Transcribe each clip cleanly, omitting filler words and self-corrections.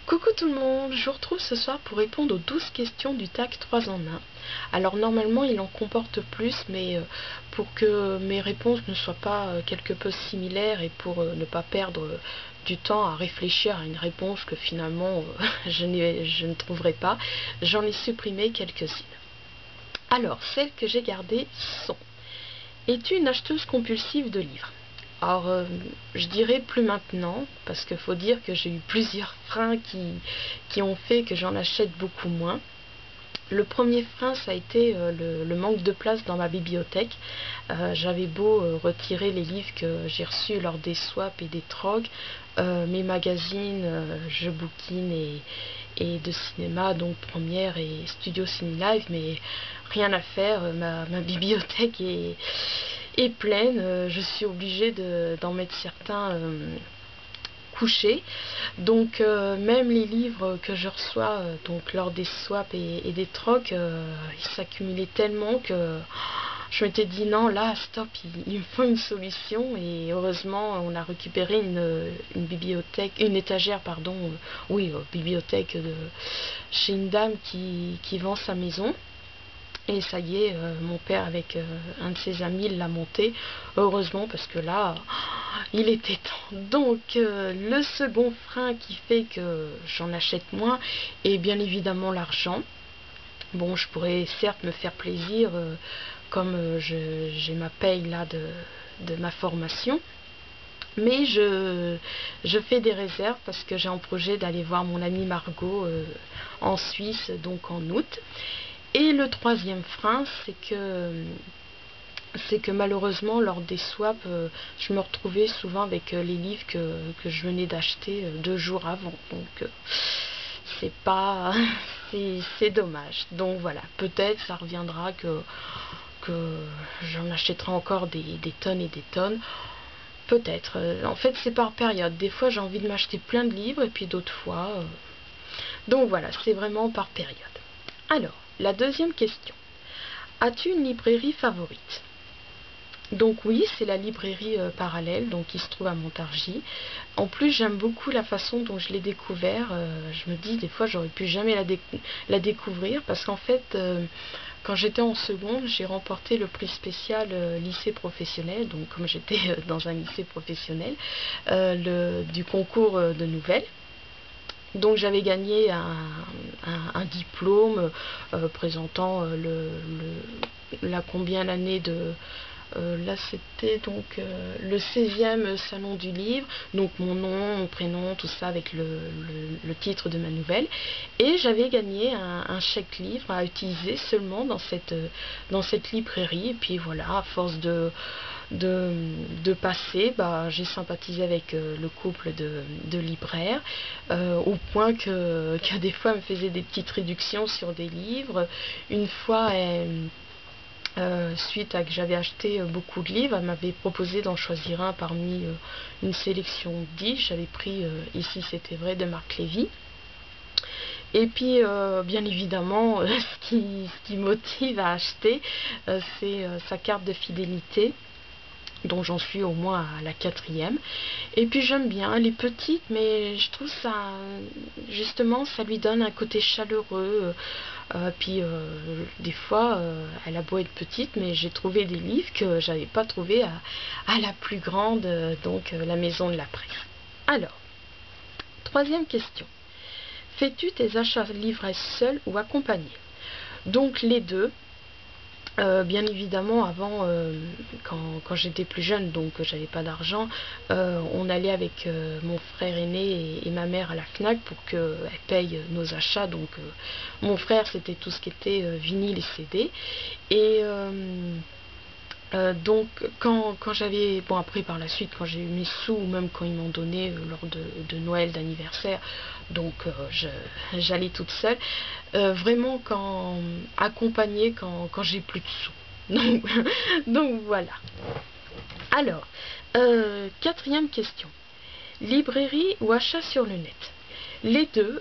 Coucou tout le monde, je vous retrouve ce soir pour répondre aux 12 questions du TAC 3 en 1. Alors normalement il en comporte plus, mais pour que mes réponses ne soient pas quelque peu similaires et pour ne pas perdre du temps à réfléchir à une réponse que finalement je ne trouverai pas, j'en ai supprimé quelques-unes. Alors, celles que j'ai gardées sont: es-tu une acheteuse compulsive de livres? Alors, je dirais plus maintenant, parce qu'il faut dire que j'ai eu plusieurs freins qui ont fait que j'en achète beaucoup moins. Le premier frein, ça a été le manque de place dans ma bibliothèque. J'avais beau retirer les livres que j'ai reçus lors des swaps et des trocs, mes magazines, jeux bouquines et de cinéma, donc Première et Studio Ciné Live, mais rien à faire, ma bibliothèque est pleine. Je suis obligée d'en mettre certains couchés. Donc même les livres que je reçois donc lors des swaps et des trocs, ils s'accumulaient tellement que je m'étais dit non, là stop, il me faut une solution. Et heureusement on a récupéré une bibliothèque, une étagère pardon, bibliothèque chez une dame qui vend sa maison. Et ça y est, mon père avec un de ses amis l'a monté, heureusement, parce que là, il était temps. Donc le second frein qui fait que j'en achète moins est bien évidemment l'argent. Bon, je pourrais certes me faire plaisir, comme j'ai ma paye là de ma formation. Mais je fais des réserves parce que j'ai en projet d'aller voir mon amie Margot en Suisse, donc en août. Et le troisième frein, c'est que malheureusement, lors des swaps, je me retrouvais souvent avec les livres que je venais d'acheter 2 jours avant. Donc, c'est pas... c'est dommage. Donc voilà, peut-être ça reviendra que j'en achèterai encore des tonnes et des tonnes. Peut-être. En fait, c'est par période. Des fois, j'ai envie de m'acheter plein de livres et puis d'autres fois... Donc voilà, c'est vraiment par période. Alors, la deuxième question. As-tu une librairie favorite? Donc oui, c'est la librairie Parallèle, donc qui se trouve à Montargis. En plus, j'aime beaucoup la façon dont je l'ai découvert. Je me dis, des fois, j'aurais pu jamais la découvrir parce qu'en fait, quand j'étais en seconde, j'ai remporté le prix spécial lycée professionnel, donc comme j'étais dans un lycée professionnel, du concours de nouvelles. Donc j'avais gagné un diplôme présentant la combien l'année de... là c'était donc le 16e salon du livre, donc mon nom, mon prénom, tout ça avec le titre de ma nouvelle. Et j'avais gagné un chèque livre à utiliser seulement dans cette librairie. Et puis voilà, à force de passer, j'ai sympathisé avec le couple de libraires, au point que des fois elle me faisait des petites réductions sur des livres. Une fois, suite à que j'avais acheté beaucoup de livres, elle m'avait proposé d'en choisir un parmi une sélection de 10. J'avais pris Ici c'était vrai de Marc Lévy. Et puis, bien évidemment, ce qui motive à acheter, c'est sa carte de fidélité, dont j'en suis au moins à la 4e. Et puis j'aime bien, elle est petite, mais je trouve ça, justement, ça lui donne un côté chaleureux. Puis des fois, elle a beau être petite, mais j'ai trouvé des livres que j'avais pas trouvé à la plus grande, donc la Maison de la Presse. Alors, troisième question. Fais-tu tes achats livrets seul ou accompagné? Donc les deux. Bien évidemment, avant, quand j'étais plus jeune, donc j'avais pas d'argent, on allait avec mon frère aîné et ma mère à la Fnac pour qu'elle paye nos achats. Donc mon frère, c'était tout ce qui était vinyle et CD. Et donc quand j'avais, bon après par la suite, quand j'ai eu mes sous, ou même quand ils m'ont donné lors de Noël, d'anniversaire, donc j'allais toute seule, vraiment accompagnée quand j'ai plus de sous. Donc voilà. Alors, quatrième question. Librairie ou achat sur le net? Les deux,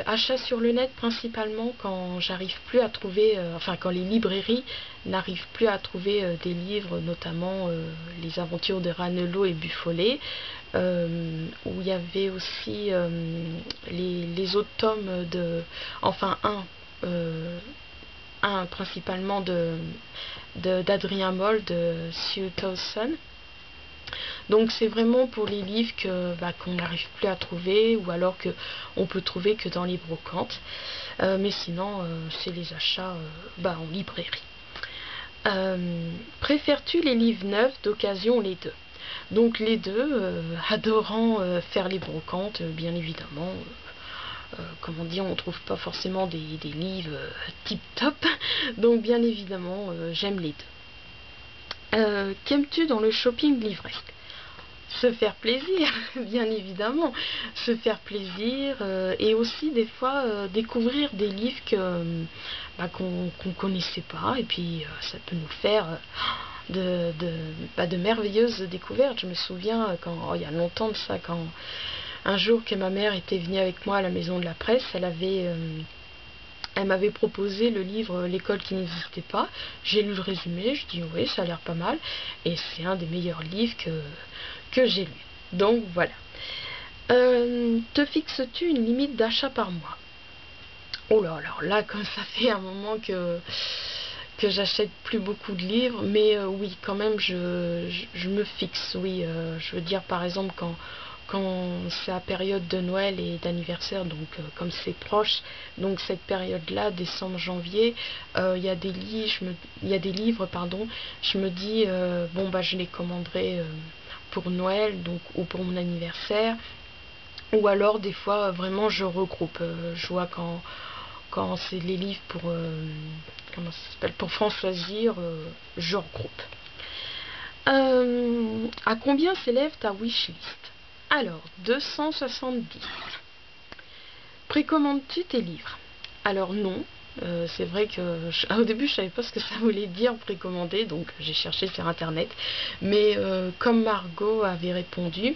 achats sur le net principalement quand j'arrive plus à trouver, quand les librairies n'arrivent plus à trouver des livres, notamment les aventures de Ranello et Buffollet, où il y avait aussi les autres tomes un principalement d'Adrien Moll, de Sue Towson. Donc c'est vraiment pour les livres qu'on n'arrive plus à trouver, ou alors qu'on peut trouver que dans les brocantes. Mais sinon, c'est les achats en librairie. Préfères-tu les livres neufs, d'occasion, les deux? Donc les deux, adorant faire les brocantes, bien évidemment. Comme on dit, on ne trouve pas forcément des livres tip top. Donc bien évidemment, j'aime les deux. Qu'aimes-tu dans le shopping livresque? Se faire plaisir, bien évidemment, se faire plaisir, et aussi des fois découvrir des livres qu'on connaissait pas, et puis ça peut nous faire de merveilleuses découvertes. Je me souviens il y a longtemps de ça, quand un jour que ma mère était venue avec moi à la maison de la presse, elle m'avait proposé le livre L'école qui n'existait pas. J'ai lu le résumé, je dis oui, ça a l'air pas mal. Et c'est un des meilleurs livres que j'ai lu. Donc voilà. Te fixes-tu une limite d'achat par mois? Oh là, alors là, comme ça fait un moment que j'achète plus beaucoup de livres, mais oui, quand même, je me fixe, oui. Je veux dire, par exemple, quand c'est la période de Noël et d'anniversaire, donc comme c'est proche, donc cette période-là, décembre, janvier, il y a des livres, je me dis, je les commanderai pour Noël, donc, ou pour mon anniversaire, ou alors des fois, vraiment, je regroupe. Je vois quand c'est les livres comment ça s'appelle, pour Françoisir, je regroupe. À combien s'élève ta wishlist? Alors, 270. Précommandes-tu tes livres? Alors non, c'est vrai que au début je savais pas ce que ça voulait dire précommander, donc j'ai cherché sur internet. Mais comme Margot avait répondu,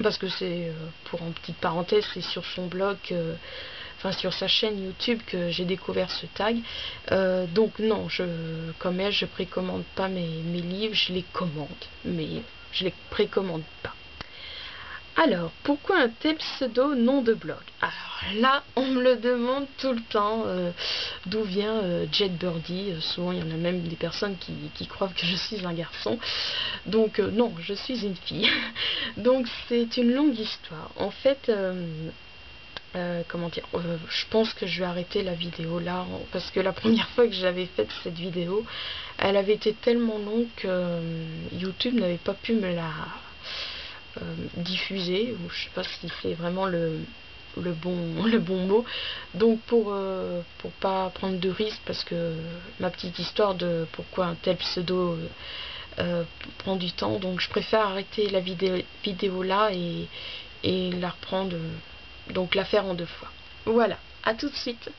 parce que c'est, pour une petite parenthèse, c'est sur son blog, sur sa chaîne YouTube que j'ai découvert ce tag. Donc non, comme elle, je précommande pas mes livres, je les commande, mais je les précommande pas. Alors, pourquoi un tel pseudo nom de blog? Alors là, on me le demande tout le temps, d'où vient Jet Birdie. Souvent, il y en a même des personnes qui croient que je suis un garçon. Donc non, je suis une fille. Donc c'est une longue histoire. En fait, comment dire, je pense que je vais arrêter la vidéo là, parce que la première fois que j'avais fait cette vidéo, elle avait été tellement longue que YouTube n'avait pas pu me la diffuser, ou je sais pas si c'est vraiment le bon mot. Donc pour pas prendre de risques, parce que ma petite histoire de pourquoi un tel pseudo prend du temps, donc je préfère arrêter la vidéo là et la reprendre, donc la faire en deux fois. Voilà, à tout de suite.